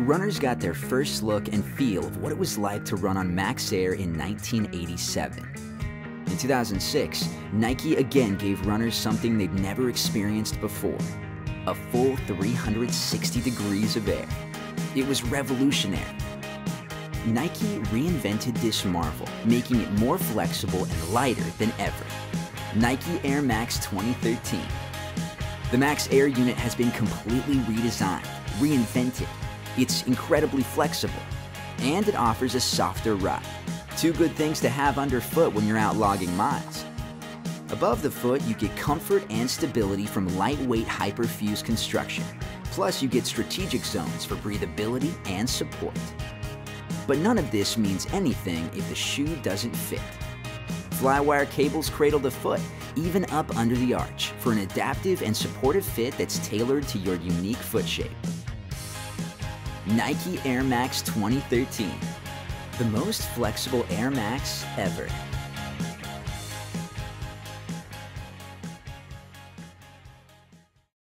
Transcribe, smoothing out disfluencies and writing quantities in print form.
Runners got their first look and feel of what it was like to run on Max Air in 1987. In 2006, Nike again gave runners something they'd never experienced before: a full 360 degrees of air. It was revolutionary. Nike reinvented this marvel, making it more flexible and lighter than ever. Nike Air Max 2013. The Max Air unit has been completely redesigned, reinvented. It's incredibly flexible, and it offers a softer ride. Two good things to have underfoot when you're out logging miles. Above the foot, you get comfort and stability from lightweight Hyperfuse construction. Plus, you get strategic zones for breathability and support. But none of this means anything if the shoe doesn't fit. Flywire cables cradle the foot, even up under the arch, for an adaptive and supportive fit that's tailored to your unique foot shape. Nike Air Max 2013. The most flexible Air Max ever.